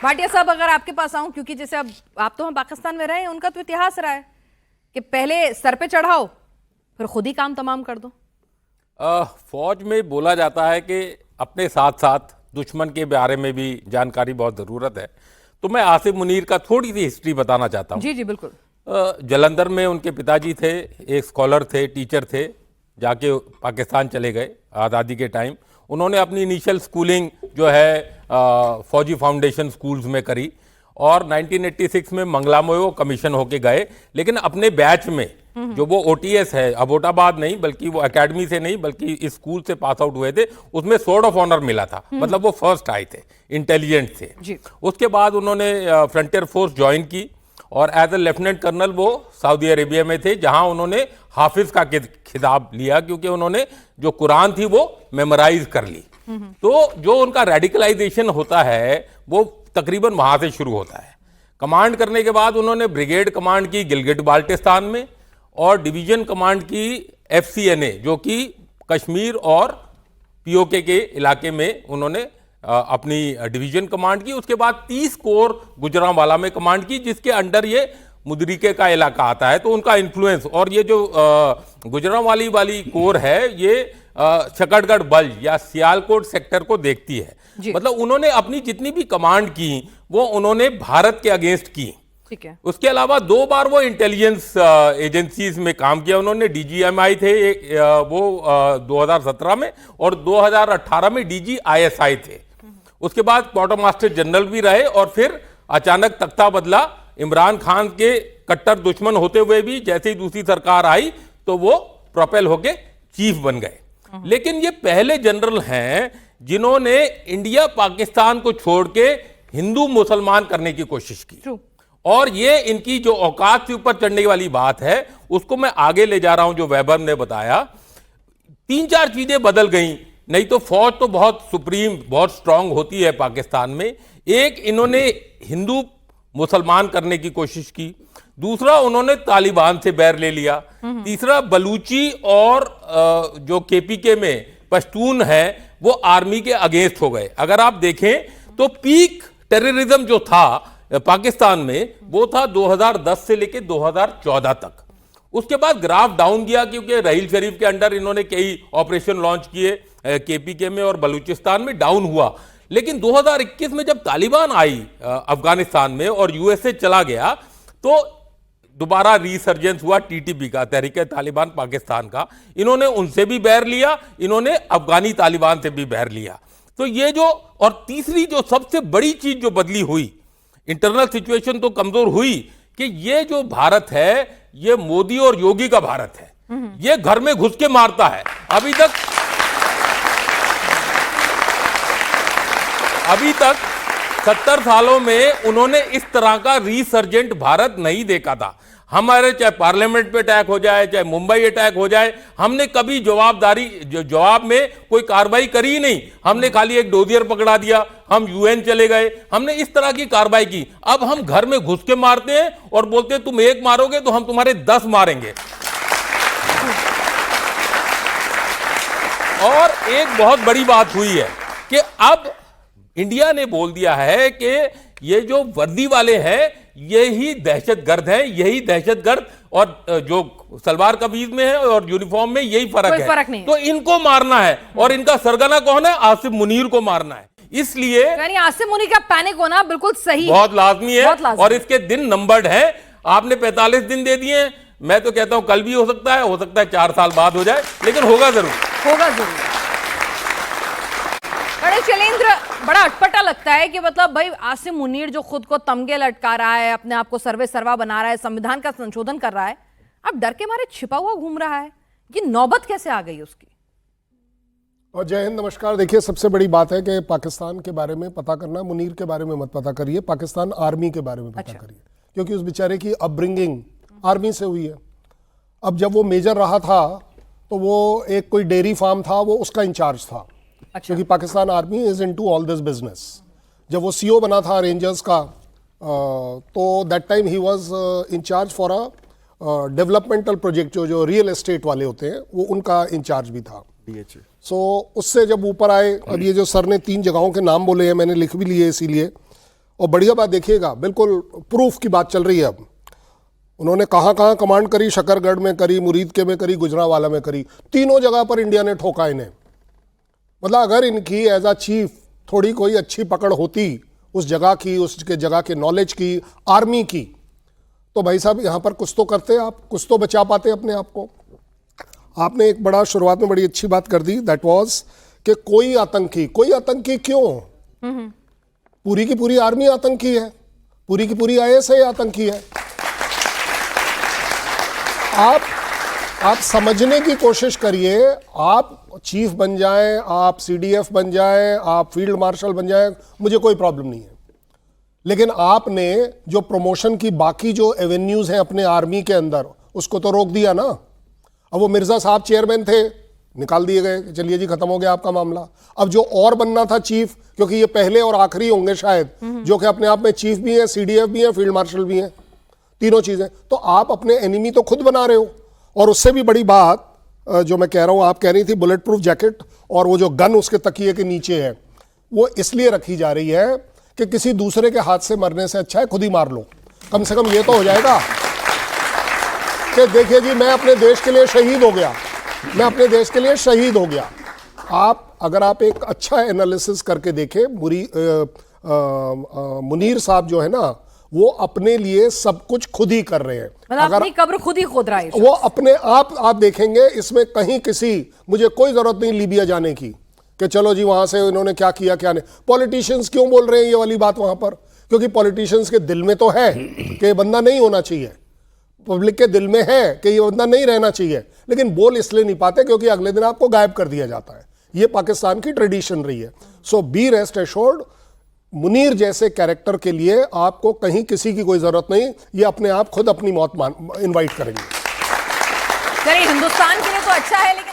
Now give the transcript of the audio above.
भाटिया साहब, अगर आपके पास आऊं, क्योंकि जैसे अब आप तो हम पाकिस्तान में रहे हैं, उनका तो इतिहास रहा है कि पहले सर पे चढ़ाओ फिर खुद ही काम तमाम कर दो। फौज में बोला जाता है कि अपने साथ साथ दुश्मन के बारे में भी जानकारी बहुत ज़रूरत है। तो मैं आसिफ मुनीर का थोड़ी सी हिस्ट्री बताना चाहता हूँ। जी जी बिल्कुल। जलंधर में उनके पिताजी थे, एक स्कॉलर थे, टीचर थे, जाके पाकिस्तान चले गए आज़ादी के टाइम। उन्होंने अपनी इनिशियल स्कूलिंग जो है फौजी फाउंडेशन स्कूल्स में करी और 1986 में मंगला में वो कमीशन होके गए। लेकिन अपने बैच में जो वो OTS है, अबोटाबाद नहीं बल्कि वो एकेडमी से नहीं बल्कि इस स्कूल से पास आउट हुए थे, उसमें स्वॉर्ड ऑफ ऑनर मिला था। मतलब वो फर्स्ट आए थे, इंटेलिजेंट थे जी। उसके बाद उन्होंने फ्रंटियर फोर्स ज्वाइन की और एज ए लेफ्टिनेंट कर्नल वो सऊदी अरेबिया में थे, जहां उन्होंने हाफिज का खिताब लिया क्योंकि उन्होंने जो कुरान थी वो मेमोराइज कर ली। तो जो उनका रेडिकलाइजेशन होता है वो तकरीबन वहां से शुरू होता है। कमांड करने के बाद उन्होंने ब्रिगेड कमांड की गिलगिट बाल्टिस्तान में और डिवीजन कमांड की FCNA जो कि कश्मीर और POK के इलाके में उन्होंने अपनी डिवीजन कमांड की। उसके बाद 30 कोर गुजरांवाला में कमांड की, जिसके अंडर ये मुदरिके का इलाका आता है। तो उनका इन्फ्लुएंस, और ये जो गुजरांवाली वाली कोर है ये शकरगढ़ बल्ज या सियालकोट सेक्टर को देखती है। मतलब उन्होंने अपनी जितनी भी कमांड की वो उन्होंने भारत के अगेंस्ट की। ठीक है। उसके अलावा 2 बार वो इंटेलिजेंस एजेंसीज में काम किया उन्होंने। DGMI थे वो 2017 में और 2018 में DGISI थे। उसके बाद क्वार्टर मास्टर जनरल भी रहे और फिर अचानक तख्ता बदला। इमरान खान के कट्टर दुश्मन होते हुए भी जैसे ही दूसरी सरकार आई तो वो प्रोपेल होके चीफ बन गए। लेकिन ये पहले जनरल हैं जिन्होंने इंडिया पाकिस्तान को छोड़ के हिंदू मुसलमान करने की कोशिश की। और ये इनकी जो औकात से ऊपर चढ़ने वाली बात है उसको मैं आगे ले जा रहा हूं। जो वैभव ने बताया 3-4 चीजें बदल गई, नहीं तो फौज तो बहुत सुप्रीम, बहुत स्ट्रांग होती है पाकिस्तान में। एक, इन्होंने हिंदू मुसलमान करने की कोशिश की। दूसरा, उन्होंने तालिबान से बैर ले लिया। तीसरा, बलूची और जो KPK में पश्तून है वो आर्मी के अगेंस्ट हो गए। अगर आप देखें तो पीक टेररिज्म जो था पाकिस्तान में वो था 2010 से लेकर 2014 तक। उसके बाद ग्राफ डाउन गया क्योंकि रहील शरीफ के अंडर इन्होंने कई ऑपरेशन लॉन्च किए KPK में और बलूचिस्तान में, डाउन हुआ। लेकिन 2021 में जब तालिबान आई अफगानिस्तान में और USA चला गया तो दोबारा रीसर्जेंस हुआ TTP का, तहरीके तालिबान पाकिस्तान का। इन्होंने उनसे भी बैर लिया, इन्होंने अफगानी तालिबान से भी बैर लिया। तो ये जो, और तीसरी जो सबसे बड़ी चीज जो बदली हुई, इंटरनल सिचुएशन तो कमजोर हुई कि ये जो भारत है ये मोदी और योगी का भारत है। ये घर में घुस के मारता है। अभी तक 70 सालों में उन्होंने इस तरह का रीसर्जेंट भारत नहीं देखा था। हमारे चाहे पार्लियामेंट पे अटैक हो जाए, चाहे मुंबई अटैक हो जाए, हमने कभी जवाब में कोई कार्रवाई करी ही नहीं। हमने खाली एक डोजियर पकड़ा दिया, हम UN चले गए, हमने इस तरह की कार्रवाई की। अब हम घर में घुस के मारते हैं और बोलते हैं तुम एक मारोगे तो हम तुम्हारे 10 मारेंगे। और एक बहुत बड़ी बात हुई है कि अब इंडिया ने बोल दिया है कि ये जो वर्दी वाले हैं यही दहशतगर्द हैं, यही दहशतगर्द, और जो सलवार कमीज में है और यूनिफॉर्म में यही फर्क है। तो इनको मारना है और इनका सरगना कौन है? आसिफ मुनीर को मारना है। इसलिए यानी आसिफ मुनीर का पैनिक होना बिल्कुल सही, बहुत लाजमी है, और इसके दिन नंबर्ड हैं। आपने 45 दिन दे दिए, मैं तो कहता हूं कल भी हो सकता है 4 साल बाद हो जाए, लेकिन होगा जरूर, होगा जरूर। शैलेंद्र, बड़ा अटपटा लगता है कि मतलब भाई आसिफ मुनीर जो खुद को तमगे लटका रहा है, अपने आप को सर्वा बना रहा है, संविधान का संशोधन कर रहा है, अब डर के मारे छिपा हुआ घूम रहा है। ये नौबत कैसे आ गई उसकी? और जय हिंद, नमस्कार। देखिए, सबसे बड़ी बात है कि पाकिस्तान के बारे में पता करना, मुनीर के बारे में मत पता करिए, पाकिस्तान आर्मी के बारे में पता करिए, क्योंकि उस बेचारे की अपब्रिंगिंग आर्मी से हुई है। अब जब वो मेजर रहा था तो वो एक कोई डेयरी फार्म था, वो उसका इंचार्ज था। क्योंकि Pakistan army is into all this business. जब वो CO बना था रेंजर्स का तो that time he was incharge for a developmental project, जो रियल एस्टेट वाले होते हैं वो उनका इंचार्ज भी था। सो उससे जब ऊपर आए, अब ये जो सर ने 3 जगहों के नाम बोले हैं मैंने लिख भी लिए इसीलिए, और बढ़िया बात देखिएगा, बिल्कुल प्रूफ की बात चल रही है अब। उन्होंने कहाँ कहाँ कमांड करी, शकरगढ़ में करी, मुरीद के में करी, गुजरांवाला में करी, तीनों जगह पर इंडिया ने ठोका इन्हें। मतलब अगर इनकी एज अ चीफ थोड़ी कोई अच्छी पकड़ होती उस जगह की, उसके जगह के नॉलेज की, आर्मी की, तो भाई साहब यहाँ पर कुछ तो करते आप, कुछ तो बचा पाते अपने आप को। आपने एक बड़ा शुरुआत में बड़ी अच्छी बात कर दी, दैट वाज कि कोई आतंकी क्यों? पूरी की पूरी आर्मी आतंकी है, पूरी की पूरी आईएसआई आतंकी है। आप समझने की कोशिश करिए, आप चीफ बन जाएं, आप सीडीएफ बन जाएं, आप फील्ड मार्शल बन जाएं, मुझे कोई प्रॉब्लम नहीं है। लेकिन आपने जो प्रमोशन की बाकी जो एवेन्यूज हैं अपने आर्मी के अंदर, उसको तो रोक दिया ना। अब वो मिर्जा साहब चेयरमैन थे, निकाल दिए गए, चलिए जी खत्म हो गया आपका मामला। अब जो और बनना था चीफ, क्योंकि ये पहले और आखिरी होंगे शायद, जो कि अपने आप में चीफ भी है, सीडीएफ भी है, फील्ड मार्शल भी है, तीनों चीजें, तो आप अपने एनिमी तो खुद बना रहे हो। और उससे भी बड़ी बात जो मैं कह रहा हूं, आप कह रही थी बुलेट प्रूफ जैकेट, और वो जो गन उसके तकिए के नीचे है, वो इसलिए रखी जा रही है कि किसी दूसरे के हाथ से मरने से अच्छा है खुद ही मार लो। कम से कम ये तो हो जाएगा कि देखिए जी, मैं अपने देश के लिए शहीद हो गया, मैं अपने देश के लिए शहीद हो गया। अगर आप एक अच्छा एनालिसिस करके देखें, मुनीर साहब जो है ना, वो अपने लिए सब कुछ खुद ही कर रहे हैं। मतलब अपनी कब्र खुद ही खोद रहा है वो अपने आप देखेंगे, इसमें कहीं मुझे कोई जरूरत नहीं लीबिया जाने की कि चलो जी वहां से इन्होंने क्या किया क्या नहीं। पॉलिटिशियंस क्यों बोल रहे हैं ये वाली बात वहां पर? क्योंकि पॉलिटिशियंस के दिल में तो है कि ये बंदा नहीं होना चाहिए, पब्लिक के दिल में है कि ये बंदा नहीं रहना चाहिए, लेकिन बोल इसलिए नहीं पाते क्योंकि अगले दिन आपको गायब कर दिया जाता है। ये पाकिस्तान की ट्रेडिशन रही है। सो बी रेस्ट एश्योर्ड, मुनीर जैसे कैरेक्टर के लिए आपको कहीं किसी की कोई जरूरत नहीं, ये अपने आप खुद अपनी मौत इनवाइट करेंगे। चलिए, हिंदुस्तान के लिए तो अच्छा है, लेकिन